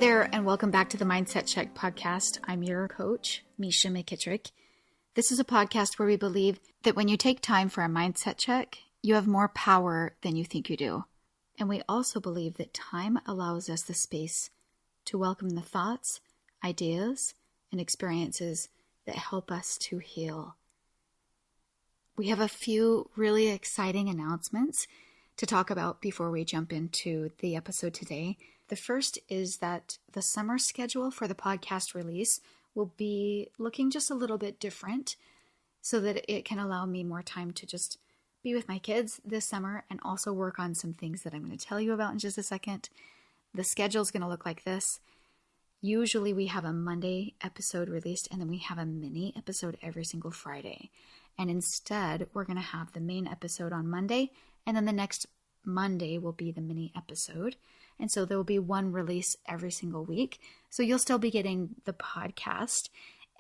there, and welcome back to the Mindset Check podcast. I'm your coach, Misha McKittrick. This is a podcast where we believe that when you take time for a mindset check, you have more power than you think you do. And we also believe that time allows us the space to welcome the thoughts, ideas, and experiences that help us to heal. We have a few really exciting announcements to talk about before we jump into the episode today. The first is that the summer schedule for the podcast release will be looking just a little bit different so that it can allow me more time to just be with my kids this summer and also work on some things that I'm going to tell you about in just a second. The schedule is going to look like this. Usually we have a Monday episode released and then we have a mini episode every single Friday. And instead, we're going to have the main episode on Monday, and then the next Monday will be the mini episode. And so there will be one release every single week. So you'll still be getting the podcast.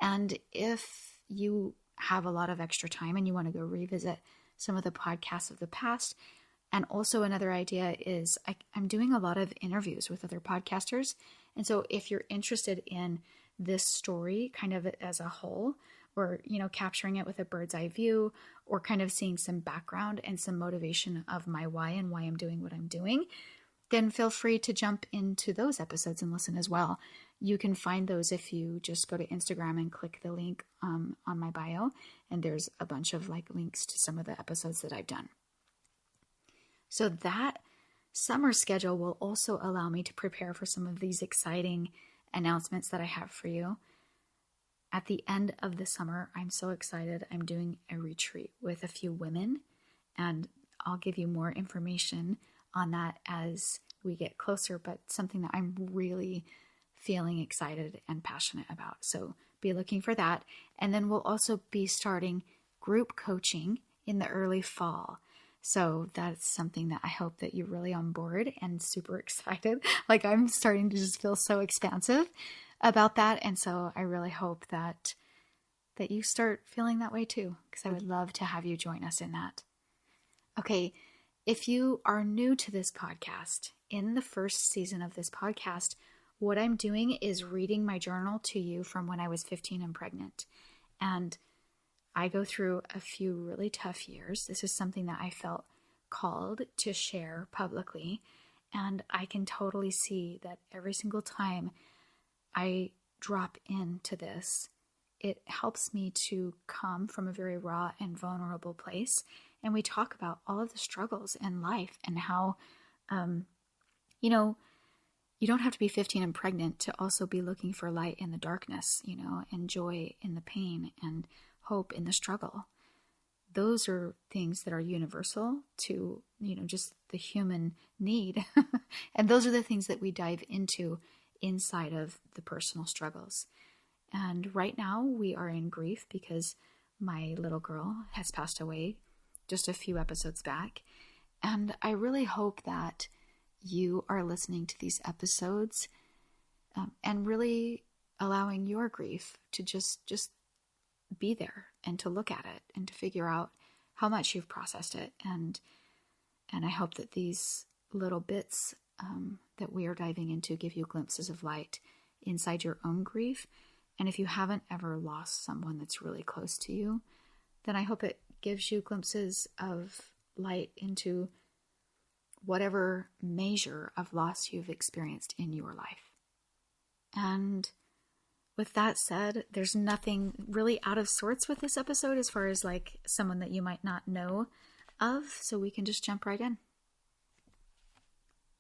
And if you have a lot of extra time and you want to go revisit some of the podcasts of the past, and also another idea is I'm doing a lot of interviews with other podcasters. And so if you're interested in this story kind of as a whole, or, capturing it with a bird's eye view, or kind of seeing some background and some motivation of my why and why I'm doing what I'm doing, then feel free to jump into those episodes and listen as well. You can find those if you just go to Instagram and click the link on my bio, and there's a bunch of links to some of the episodes that I've done. So that summer schedule will also allow me to prepare for some of these exciting announcements that I have for you. At the end of the summer, I'm so excited. I'm doing a retreat with a few women, and I'll give you more information on that as we get closer, but something that I'm really feeling excited and passionate about. So be looking for that. And then we'll also be starting group coaching in the early fall. So that's something that I hope that you're really on board and super excited. I'm starting to just feel so expansive about that. And so I really hope that you start feeling that way too, because I would love to have you join us in that. Okay, if you are new to this podcast, in the first season of this podcast, what I'm doing is reading my journal to you from when I was 15 and pregnant. And I go through a few really tough years. This is something that I felt called to share publicly. And I can totally see that every single time I drop into this, it helps me to come from a very raw and vulnerable place. And we talk about all of the struggles in life and how, you don't have to be 15 and pregnant to also be looking for light in the darkness, and joy in the pain and hope in the struggle. Those are things that are universal to, just the human need. And those are the things that we dive into inside of the personal struggles. And right now we are in grief because my little girl has passed away just a few episodes back. And I really hope that you are listening to these episodes and really allowing your grief to just be there and to look at it and to figure out how much you've processed it. And I hope that these little bits that we are diving into give you glimpses of light inside your own grief. And if you haven't ever lost someone that's really close to you, then I hope it gives you glimpses of light into whatever measure of loss you've experienced in your life. And with that said, there's nothing really out of sorts with this episode as far as someone that you might not know of, so we can just jump right in.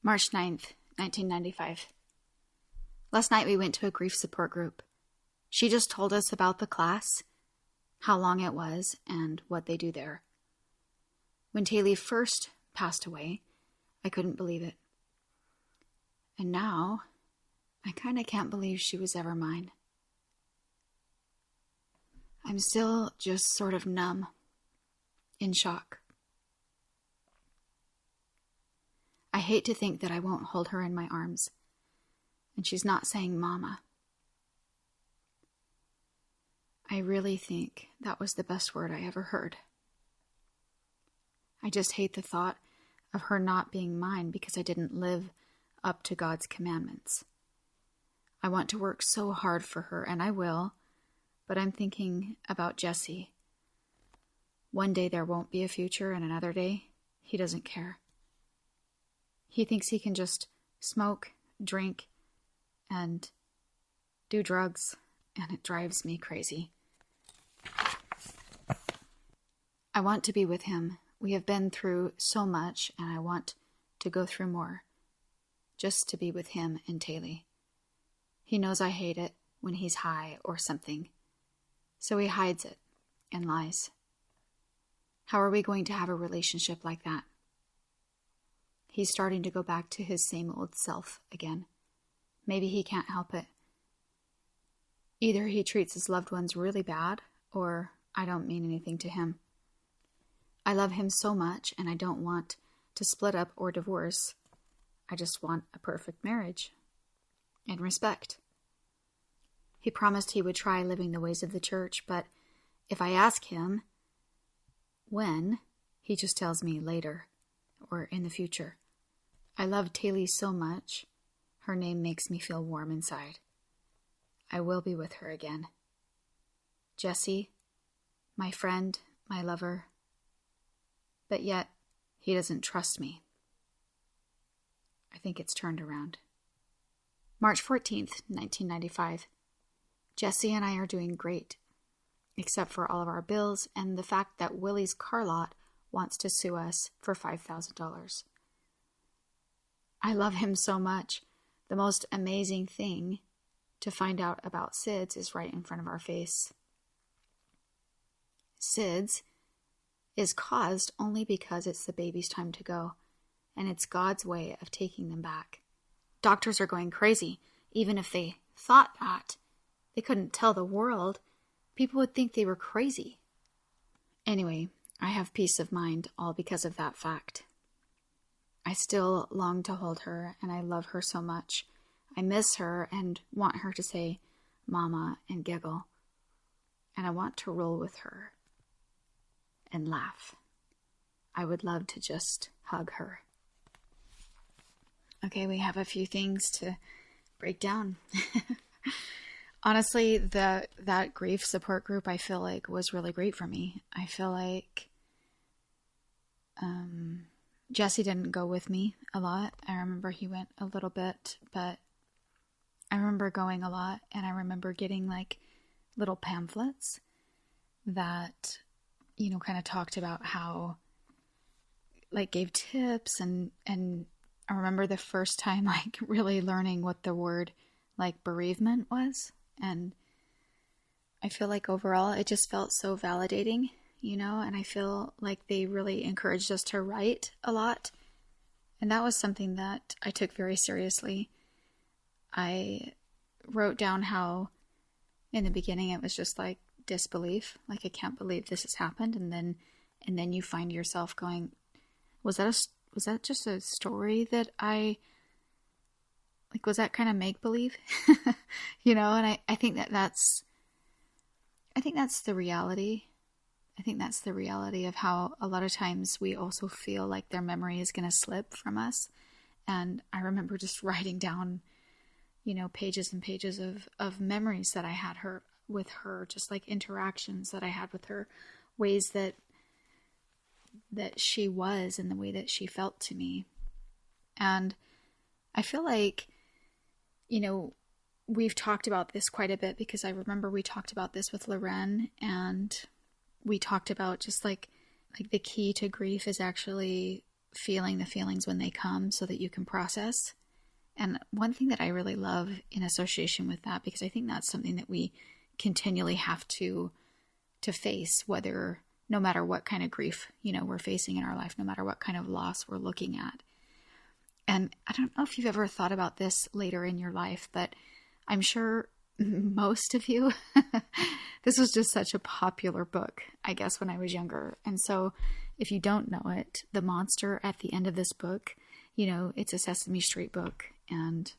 March 9th, 1995. Last night we went to a grief support group. She just told us about the class, how long it was, and what they do there. When Taylor first passed away, I couldn't believe it. And now, I kind of can't believe she was ever mine. I'm still just sort of numb, in shock. I hate to think that I won't hold her in my arms, and she's not saying mama. I really think that was the best word I ever heard. I just hate the thought of her not being mine because I didn't live up to God's commandments. I want to work so hard for her, and I will, but I'm thinking about Jesse. One day there won't be a future, and another day, he doesn't care. He thinks he can just smoke, drink, and do drugs, and it drives me crazy. I want to be with him. We have been through so much, and I want to go through more, just to be with him and Taylor. He knows I hate it when he's high or something, so he hides it and lies. How are we going to have a relationship like that? He's starting to go back to his same old self again. Maybe he can't help it. Either he treats his loved ones really bad, or I don't mean anything to him. I love him so much, and I don't want to split up or divorce. I just want a perfect marriage and respect. He promised he would try living the ways of the church, but if I ask him when, he just tells me later or in the future. I love Taylor so much. Her name makes me feel warm inside. I will be with her again. Jesse, my friend, my lover. But yet, he doesn't trust me. I think it's turned around. March 14th, 1995. Jesse and I are doing great, except for all of our bills and the fact that Willie's car lot wants to sue us for $5,000. I love him so much. The most amazing thing to find out about SIDS is right in front of our face. SIDS is caused only because it's the baby's time to go, and it's God's way of taking them back. Doctors are going crazy. Even if they thought that, they couldn't tell the world. People would think they were crazy. Anyway, I have peace of mind all because of that fact. I still long to hold her, and I love her so much. I miss her and want her to say mama and giggle. And I want to roll with her and laugh. I would love to just hug her. Okay, we have a few things to break down. Honestly, that grief support group, I feel like, was really great for me. I feel like Jesse didn't go with me a lot. I remember he went a little bit, but I remember going a lot, and I remember getting like little pamphlets that, you know, kind of talked about how, like, gave tips, and I remember the first time like really learning what the word like bereavement was, and I feel like overall it just felt so validating, you know, and I feel like they really encouraged us to write a lot, and that was something that I took very seriously. I wrote down how in the beginning it was just like disbelief, like I can't believe this has happened, and then you find yourself going, was that just a story that I like, was that kind of make believe? You know, and I think that's the reality. I think that's the reality of how a lot of times we also feel like their memory is going to slip from us. And I remember just writing down, you know, pages and pages of memories that I had with her, just like interactions that I had with her, ways that she was and the way that she felt to me. And I feel like, you know, we've talked about this quite a bit, because I remember we talked about this with Loren, and we talked about just like the key to grief is actually feeling the feelings when they come so that you can process. And one thing that I really love in association with that, because I think that's something that we continually have to face, no matter what kind of grief, you know, we're facing in our life, no matter what kind of loss we're looking at. And I don't know if you've ever thought about this later in your life, but I'm sure most of you, this was just such a popular book, I guess, when I was younger. And so if you don't know it, the monster at the end of this book, you know, it's a Sesame Street book, and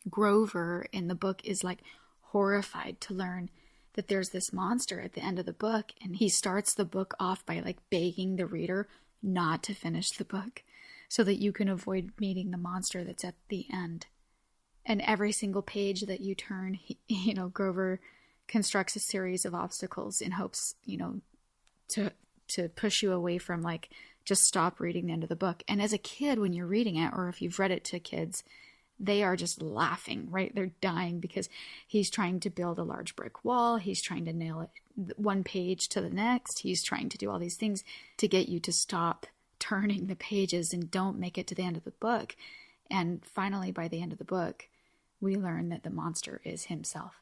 Grover in the book is like horrified to learn that there's this monster at the end of the book, and he starts the book off by like begging the reader not to finish the book so that you can avoid meeting the monster that's at the end. And every single page that you turn, Grover constructs a series of obstacles in hopes, to push you away from like, just stop reading the end of the book. And as a kid, when you're reading it, or if you've read it to kids, they are just laughing, right? They're dying because he's trying to build a large brick wall. He's trying to nail it one page to the next. He's trying to do all these things to get you to stop turning the pages and don't make it to the end of the book. And finally, by the end of the book, we learn that the monster is himself.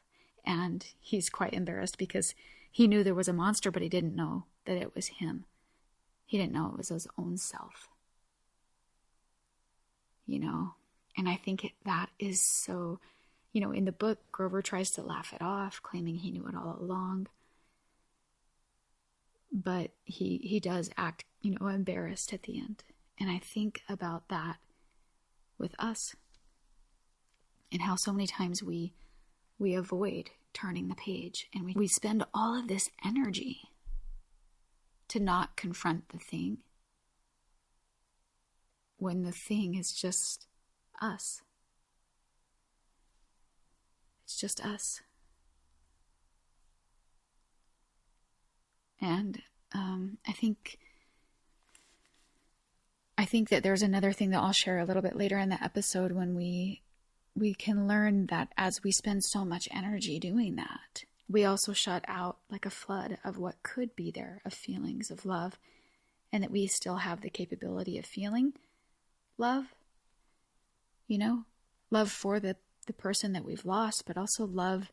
And he's quite embarrassed because he knew there was a monster, but he didn't know that it was him. He didn't know it was his own self. And I think that is so, in the book, Grover tries to laugh it off, claiming he knew it all along. But he does act, embarrassed at the end. And I think about that with us and how so many times we avoid turning the page, and we spend all of this energy to not confront the thing when the thing is just us. It's just us. And I think that there's another thing that I'll share a little bit later in the episode when we can learn that as we spend so much energy doing that, we also shut out like a flood of what could be there, of feelings of love, and that we still have the capability of feeling love, love for the person that we've lost, but also love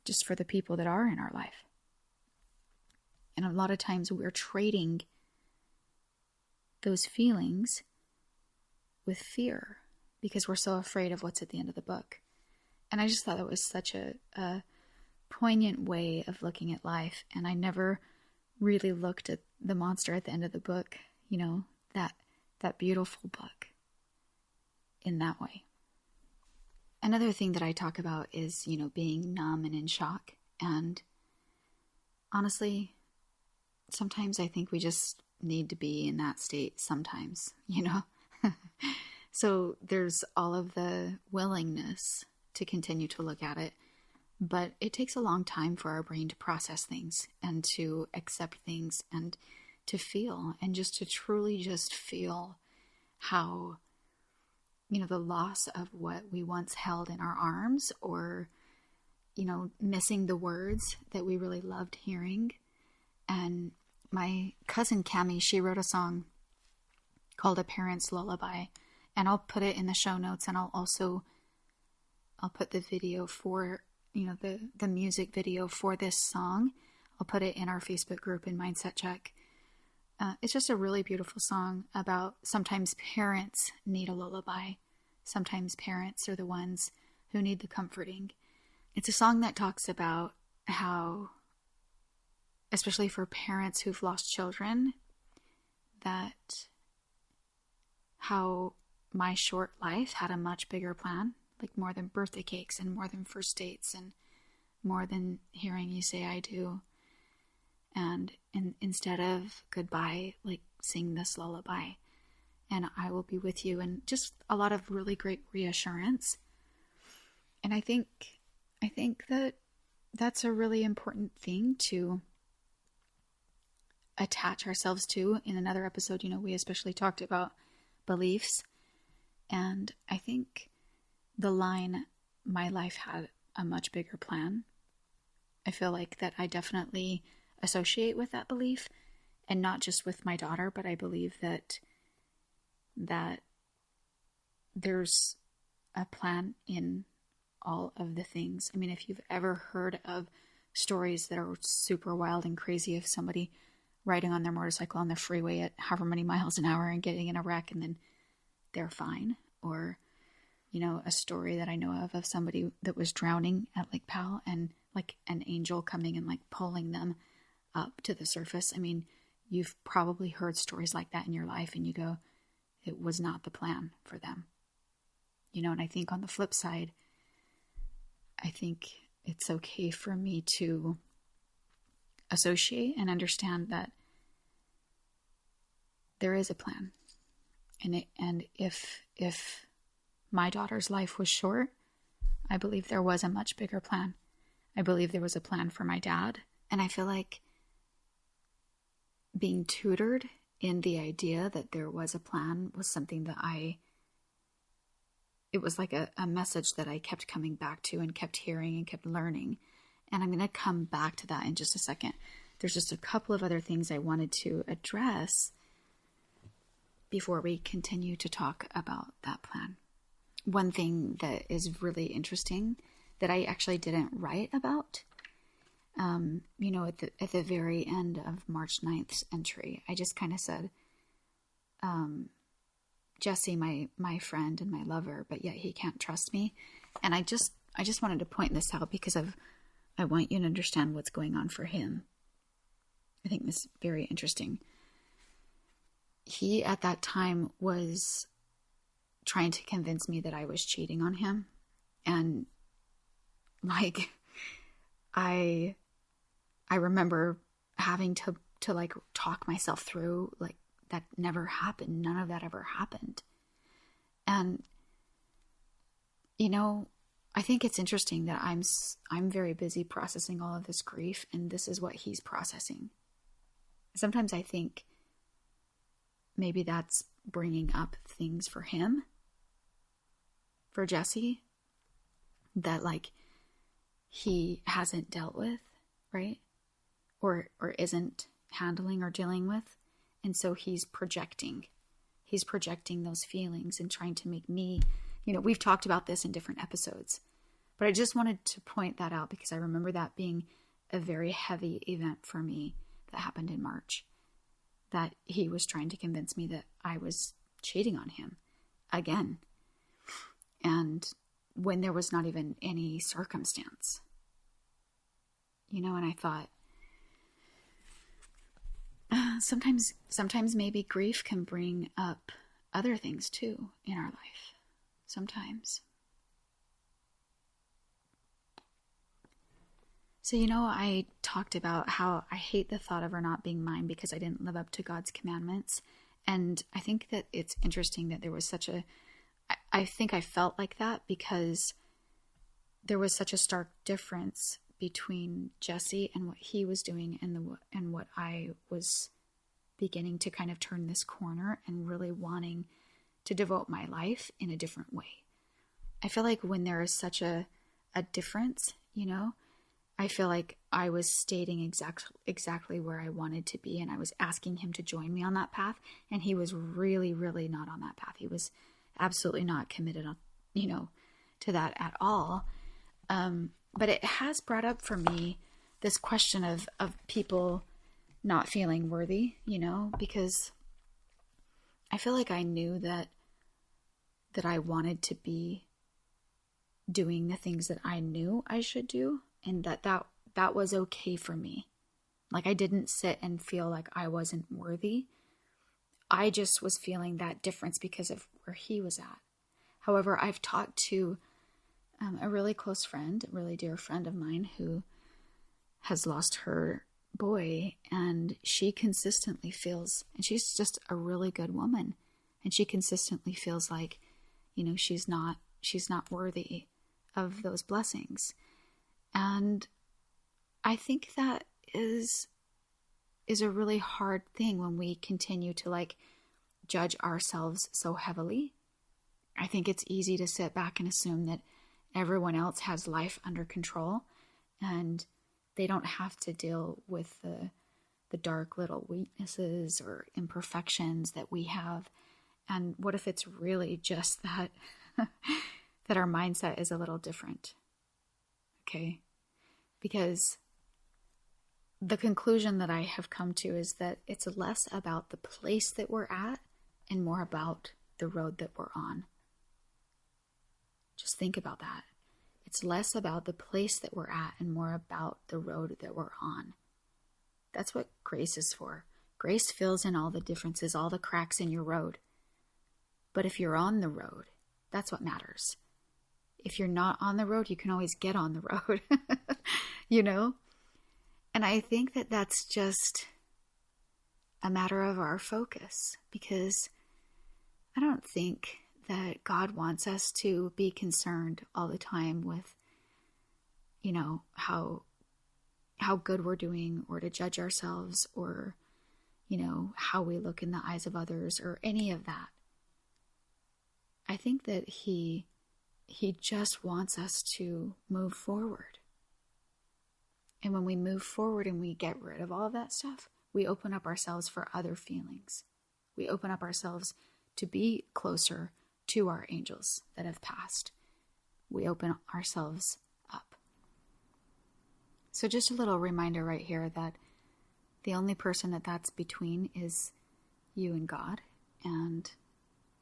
just for the people that are in our life. And a lot of times we're trading those feelings with fear because we're so afraid of what's at the end of the book. And I just thought that was such a poignant way of looking at life. And I never really looked at the monster at the end of the book, that beautiful book, in that way. Another thing that I talk about is, being numb and in shock. And honestly, sometimes I think we just need to be in that state sometimes, So there's all of the willingness to continue to look at it, but it takes a long time for our brain to process things and to accept things and to feel, and just to truly just feel how, the loss of what we once held in our arms, or, missing the words that we really loved hearing. And my cousin Cami, she wrote a song called A Parent's Lullaby, and I'll put it in the show notes, and I'll put the video for, the music video for this song. I'll put it in our Facebook group in Mindset Check. It's just a really beautiful song about sometimes parents need a lullaby. Sometimes parents are the ones who need the comforting. It's a song that talks about how, especially for parents who've lost children, that how my short life had a much bigger plan, like more than birthday cakes and more than first dates and more than hearing you say I do. And instead of goodbye, like sing this lullaby and I will be with you, and just a lot of really great reassurance. And I think that that's a really important thing to attach ourselves to. In another episode, we especially talked about beliefs. And I think the line, my life had a much bigger plan, I feel like that I definitely associate with that belief, and not just with my daughter, but I believe that there's a plan in all of the things. I mean, if you've ever heard of stories that are super wild and crazy of somebody riding on their motorcycle on the freeway at however many miles an hour and getting in a wreck and then they're fine, or, a story that I know of somebody that was drowning at Lake Powell and like an angel coming and like pulling them up to the surface. I mean, you've probably heard stories like that in your life and you go, it was not the plan for them. And I think on the flip side, I think it's okay for me to associate and understand that there is a plan. And if my daughter's life was short. I believe there was a much bigger plan. I believe there was a plan for my dad. And I feel like being tutored in the idea that there was a plan was something that it was like a message that I kept coming back to and kept hearing and kept learning. And I'm going to come back to that in just a second. There's just a couple of other things I wanted to address before we continue to talk about that plan. One thing that is really interesting that I actually didn't write about, at the very end of March 9th's entry, I just kind of said, Jesse, my friend and my lover, but yet he can't trust me. And I just wanted to point this out because I want you to understand what's going on for him. I think this is very interesting. He, at that time, was trying to convince me that I was cheating on him. And, like, I remember having to like, talk myself through, like, that never happened. None of that ever happened. And, I think it's interesting that I'm very busy processing all of this grief, and this is what he's processing. Sometimes I think maybe that's bringing up things for him, for Jesse, that like he hasn't dealt with, right? Or isn't handling or dealing with. And so he's projecting those feelings and trying to make me, we've talked about this in different episodes, but I just wanted to point that out because I remember that being a very heavy event for me that happened in March, that he was trying to convince me that I was cheating on him again. And when there was not even any circumstance, and I thought, sometimes maybe grief can bring up other things too in our life. Sometimes. So, I talked about how I hate the thought of her not being mine because I didn't live up to God's commandments. And I think that it's interesting that there was I think I felt like that because there was such a stark difference between Jesse and what he was doing and what I was beginning to kind of turn this corner and really wanting to devote my life in a different way. I feel like when there is such a difference, I feel like I was stating exactly where I wanted to be, and I was asking him to join me on that path, and he was really, really not on that path. He was absolutely not committed on, to that at all. But it has brought up for me this question of people not feeling worthy, because I feel like I knew that I wanted to be doing the things that I knew I should do, and that was okay for me. Like, I didn't sit and feel like I wasn't worthy. I just was feeling that difference because of where he was at. However, I've talked to a really close friend, a really dear friend of mine who has lost her boy, and she consistently feels, and she's just a really good woman, and she consistently feels like, she's not worthy of those blessings. And I think that is a really hard thing when we continue to like judge ourselves so heavily. I think it's easy to sit back and assume that everyone else has life under control and they don't have to deal with the dark little weaknesses or imperfections that we have. And what if it's really just that that our mindset is a little different? Okay? Because the conclusion that I have come to is that it's less about the place that we're at and more about the road that we're on. Just think about that. It's less about the place that we're at and more about the road that we're on. That's what grace is for. Grace fills in all the differences, all the cracks in your road. But if you're on the road, that's what matters. If you're not on the road, you can always get on the road, And I think that that's just a matter of our focus, because I don't think that God wants us to be concerned all the time with, how good we're doing, or to judge ourselves, or, how we look in the eyes of others, or any of that. I think that he just wants us to move forward. And when we move forward and we get rid of all of that stuff, we open up ourselves for other feelings. We open up ourselves to be closer to our angels that have passed. We open ourselves up. So just a little reminder right here that the only person that's between is you and God, and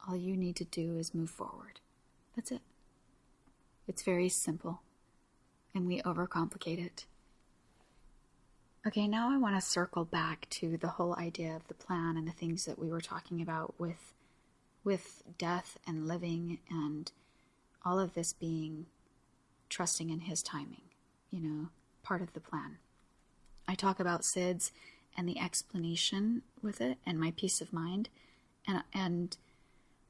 all you need to do is move forward. That's it. It's very simple, and we overcomplicate it. Okay, now I want to circle back to the whole idea of the plan and the things that we were talking about with death and living, and all of this being trusting in his timing, part of the plan. I talk about SIDS and the explanation with it and my peace of mind. And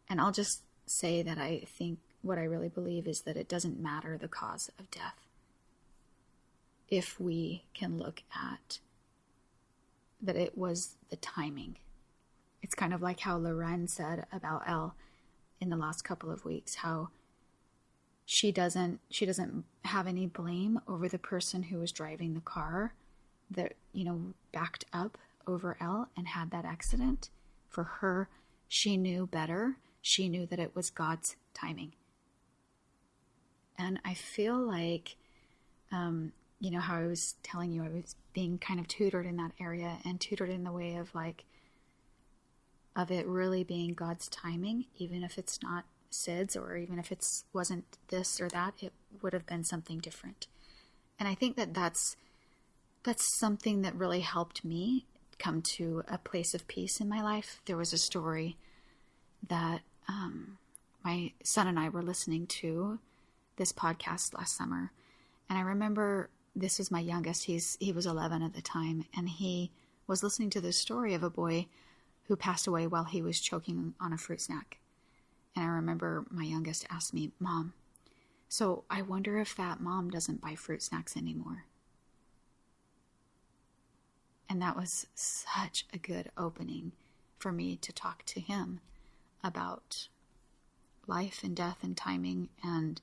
I'll just say that I think what I really believe is that it doesn't matter the cause of death, if we can look at that it was the timing. It's kind of like how Loren said about Elle in the last couple of weeks, how she doesn't have any blame over the person who was driving the car that, backed up over Elle and had that accident. For her, she knew better. She knew that it was God's timing. And I feel like, how I was telling you, I was being kind of tutored in that area, and tutored in the way of it really being God's timing, even if it's not SIDS, or even if it wasn't this or that, it would have been something different. And I think that that's something that really helped me come to a place of peace in my life. There was a story that my son and I were listening to this podcast last summer, and I remember this was my youngest. He was 11 at the time, and he was listening to this story of a boy who passed away while he was choking on a fruit snack. And I remember my youngest asked me, "Mom, so I wonder if that mom doesn't buy fruit snacks anymore." And that was such a good opening for me to talk to him about life and death and timing, and,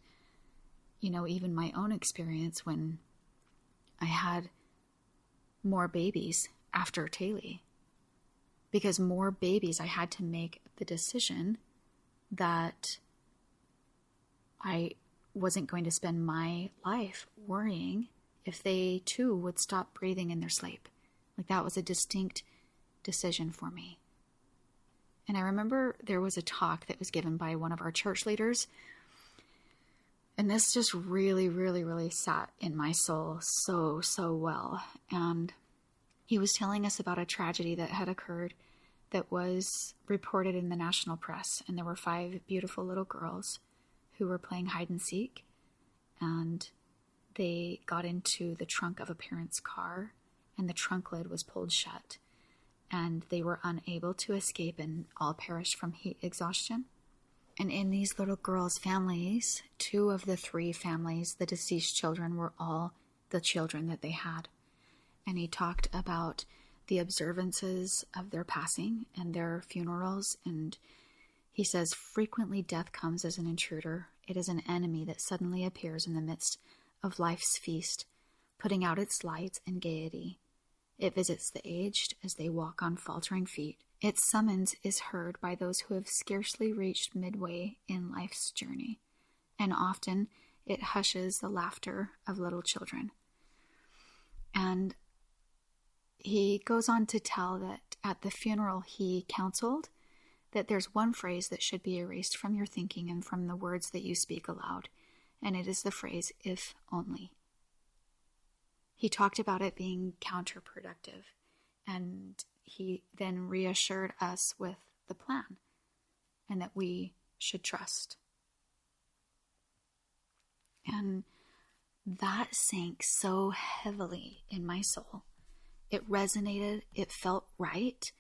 even my own experience when I had more babies after Taylor. Because more babies, I had to make the decision that I wasn't going to spend my life worrying if they too would stop breathing in their sleep. That was a distinct decision for me. And I remember there was a talk that was given by one of our church leaders, and this just really, really, really sat in my soul so well. And he was telling us about a tragedy that had occurred that was reported in the national press. And there were 5 beautiful little girls who were playing hide and seek, and they got into the trunk of a parent's car, and the trunk lid was pulled shut, and they were unable to escape, and all perished from heat exhaustion. And in these little girls' families, 2 of the 3 families, the deceased children, were all the children that they had. And he talked about the observances of their passing and their funerals. And he says, frequently death comes as an intruder. It is an enemy that suddenly appears in the midst of life's feast, putting out its light and gaiety. It visits the aged as they walk on faltering feet. Its summons is heard by those who have scarcely reached midway in life's journey, and often it hushes the laughter of little children. And he goes on to tell that at the funeral he counseled that there's one phrase that should be erased from your thinking and from the words that you speak aloud, and it is the phrase, "if only." He talked about it being counterproductive, and he then reassured us with the plan and that we should trust. And that sank so heavily in my soul. It resonated, it felt right.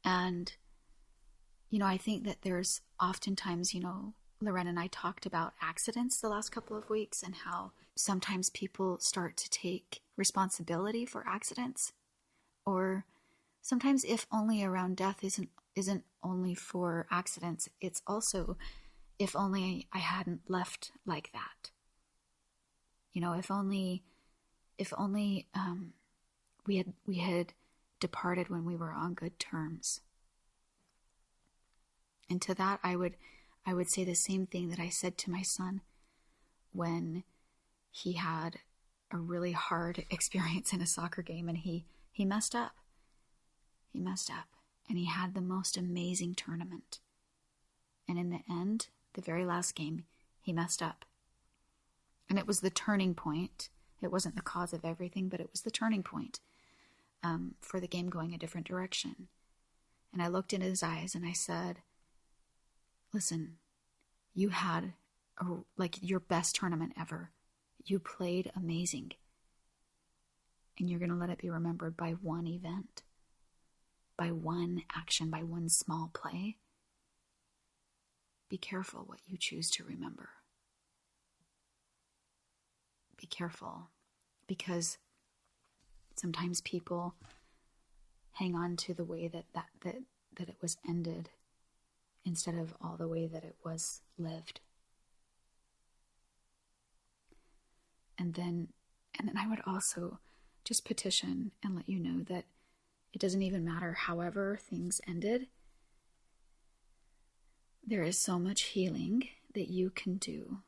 And, I think that there's oftentimes, Lorena and I talked about accidents the last couple of weeks and how sometimes people start to take responsibility for accidents, or sometimes if only around death isn't only for accidents, it's also if only I hadn't left like that. If only we had departed when we were on good terms. And to that, I would say the same thing that I said to my son when he had a really hard experience in a soccer game and he messed up. He messed up and he had the most amazing tournament. And in the end, the very last game, he messed up. And it was the turning point. It wasn't the cause of everything, but it was the turning point for the game going a different direction. And I looked in his eyes and I said, listen, you had your best tournament ever. You played amazing. And you're going to let it be remembered by one event, by one action, by one small play. Be careful what you choose to remember. Be careful, because sometimes people hang on to the way that it was ended instead of all the way that it was lived. And then I would also just petition and let you know that it doesn't even matter however things ended. There is so much healing that you can do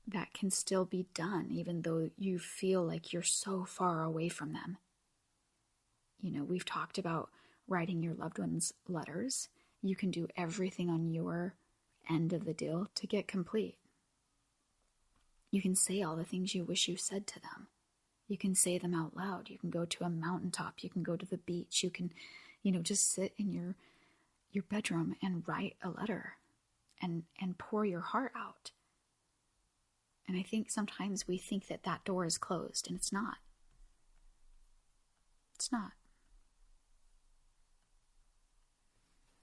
that can still be done, even though you feel like you're so far away from them. We've talked about writing your loved ones letters. You can do everything on your end of the deal to get complete. You can say all the things you wish you said to them. You can say them out loud. You can go to a mountaintop. You can go to the beach. You can, just sit in your bedroom and write a letter and pour your heart out. And I think sometimes we think that door is closed, and it's not. It's not.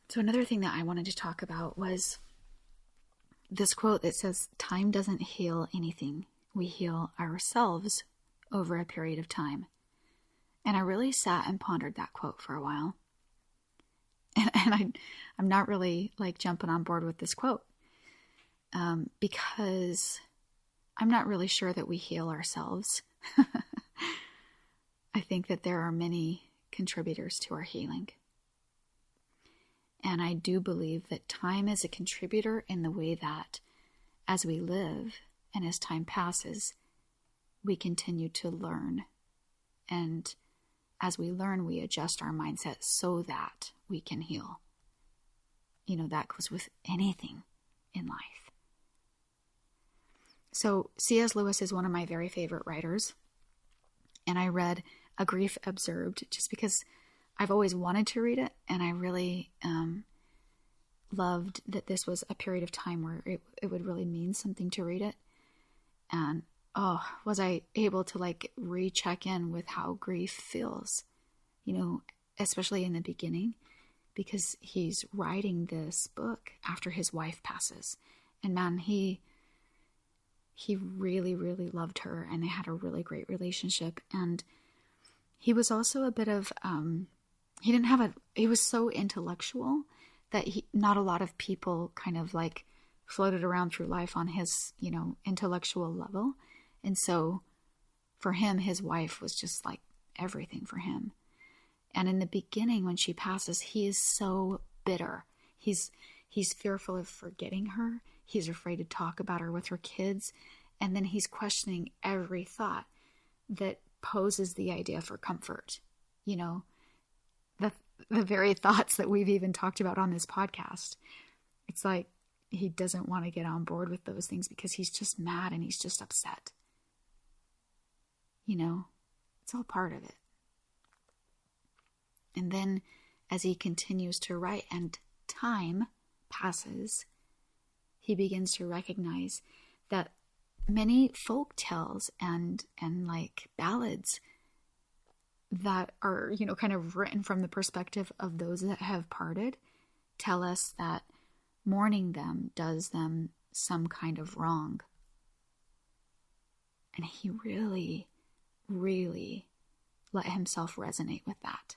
So another thing that I wanted to talk about was this quote that says, time doesn't heal anything. We heal ourselves over a period of time. And I really sat and pondered that quote for a while. And I'm not really jumping on board with this quote because I'm not really sure that we heal ourselves. I think that there are many contributors to our healing. And I do believe that time is a contributor in the way that as we live and as time passes, we continue to learn. And as we learn, we adjust our mindset so that we can heal. That goes with anything in life. So C.S. Lewis is one of my very favorite writers. And I read A Grief Observed just because I've always wanted to read it. And I really loved that this was a period of time where it would really mean something to read it. And was I able to recheck in with how grief feels, especially in the beginning, because he's writing this book after his wife passes. And man, he really, really loved her, and they had a really great relationship. And he was also a bit of, he was so intellectual that not a lot of people kind of floated around through life on his, intellectual level. And so for him, his wife was just everything for him. And in the beginning, when she passes, he is so bitter. He's fearful of forgetting her. He's afraid to talk about her with her kids. And then he's questioning every thought that poses the idea for comfort. The very thoughts that we've even talked about on this podcast. It's he doesn't want to get on board with those things because he's just mad and he's just upset. It's all part of it. And then as he continues to write and time passes, he begins to recognize that many folk tales and ballads that are, kind of written from the perspective of those that have parted tell us that mourning them does them some kind of wrong. And he really, really let himself resonate with that.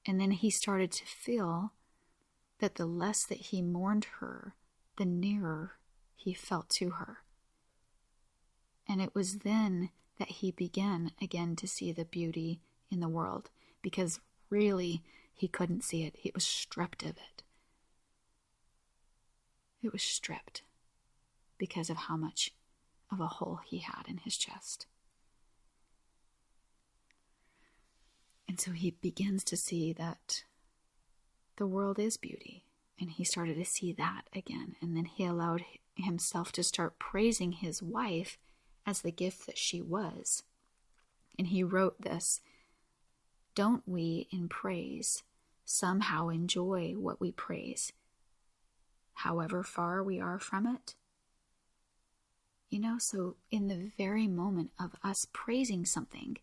And then he started to feel that the less that he mourned her, the nearer he felt to her. And it was then that he began again to see the beauty in the world, because really he couldn't see it. He was stripped of it. It was stripped because of how much of a hole he had in his chest. And so he begins to see that the world is beauty. And he started to see that again. And then he allowed himself to start praising his wife as the gift that she was. And he wrote this: "Don't we in praise somehow enjoy what we praise, however far we are from it?" So in the very moment of us praising something,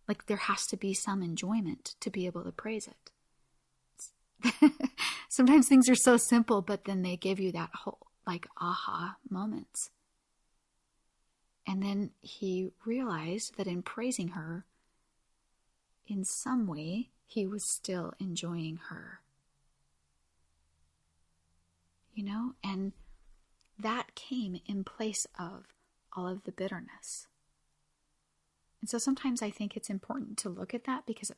like, there has to be some enjoyment to be able to praise it. Sometimes things are so simple, but then they give you that whole, aha moments. And then he realized that in praising her, in some way, he was still enjoying her. And that came in place of all of the bitterness. And so sometimes I think it's important to look at that, because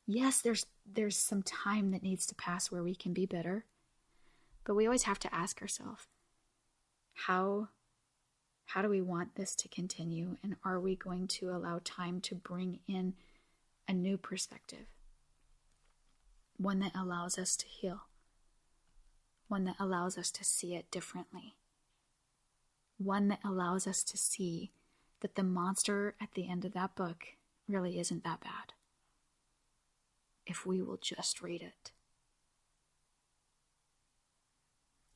yes, there's some time that needs to pass where we can be bitter, but we always have to ask ourselves, how do we want this to continue? And are we going to allow time to bring in a new perspective? One that allows us to heal. One that allows us to see it differently. One that allows us to see that the monster at the end of that book really isn't that bad, if we will just read it.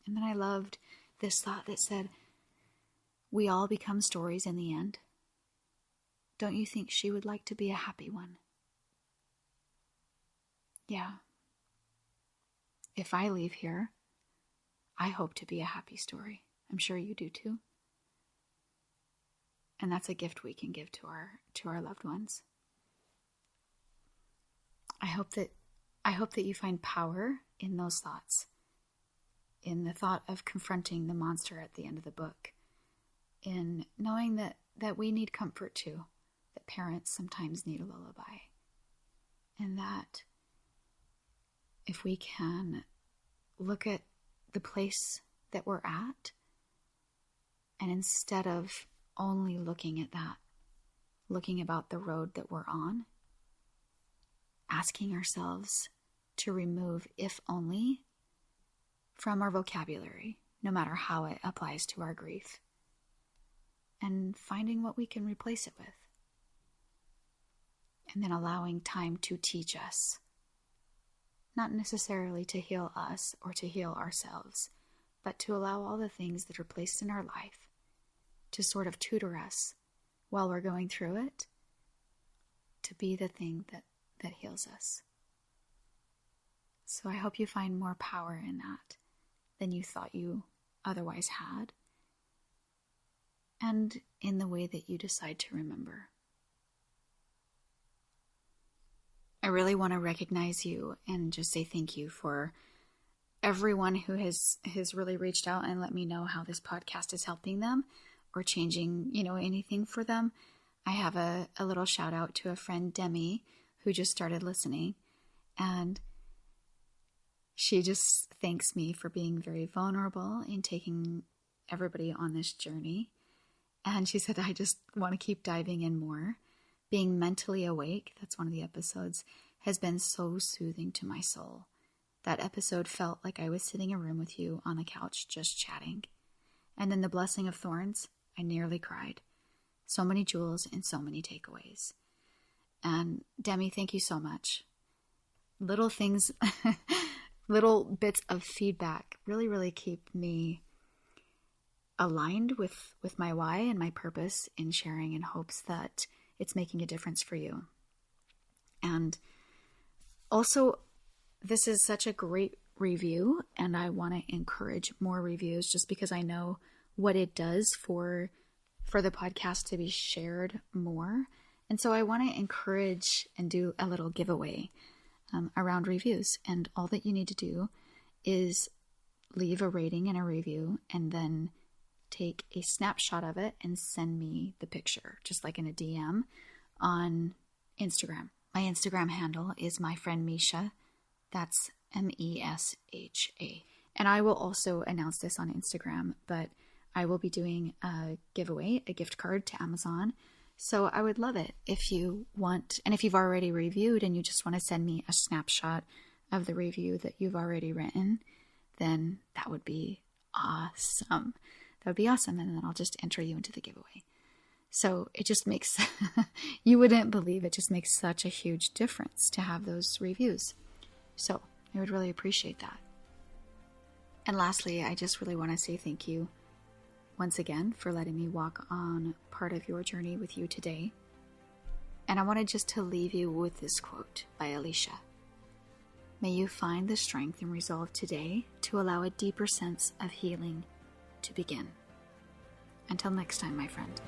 And then I loved this thought that said, we all become stories in the end. Don't you think she would like to be a happy one? Yeah. If I leave here, I hope to be a happy story. I'm sure you do too. And that's a gift we can give to our loved ones. I hope that you find power in those thoughts, in the thought of confronting the monster at the end of the book, in knowing that we need comfort too, that parents sometimes need a lullaby, and that if we can look at the place that we're at, and instead of only looking at that, looking about the road that we're on, asking ourselves to remove "if only" from our vocabulary, no matter how it applies to our grief, and finding what we can replace it with. And then allowing time to teach us, not necessarily to heal us or to heal ourselves, but to allow all the things that are placed in our life to sort of tutor us while we're going through it, to be the thing that heals us. So I hope you find more power in that than you thought you otherwise had, and in the way that you decide to remember. I really want to recognize you and just say thank you for everyone who has really reached out and let me know how this podcast is helping them or changing, anything for them. I have a little shout out to a friend, Demi, who just started listening, and she just thanks me for being very vulnerable in taking everybody on this journey. And she said, I just want to keep diving in more. Being mentally awake, that's one of the episodes, has been so soothing to my soul. That episode felt like I was sitting in a room with you on the couch just chatting. And then the Blessing of Thorns, I nearly cried. So many jewels and so many takeaways. And Demi, thank you so much. Little things, little bits of feedback really, really keep me aligned with my why and my purpose in sharing, in hopes that it's making a difference for you. And also, this is such a great review, and I want to encourage more reviews just because I know what it does for the podcast to be shared more. And so I want to encourage and do a little giveaway around reviews. And all that you need to do is leave a rating and a review, and then take a snapshot of it and send me the picture, just like in a DM on Instagram. My Instagram handle is my friend Misha. That's Mesha. And I will also announce this on Instagram, but I will be doing a giveaway, a gift card to Amazon. So I would love it if you want, and if you've already reviewed and you just want to send me a snapshot of the review that you've already written, then that would be awesome. That would be awesome. And then I'll just enter you into the giveaway. So it just makes, you wouldn't believe it just makes such a huge difference to have those reviews. So I would really appreciate that. And lastly, I just really want to say thank you once again for letting me walk on part of your journey with you today. And I wanted just to leave you with this quote by Alicia. May you find the strength and resolve today to allow a deeper sense of healing to begin. Until next time, my friend.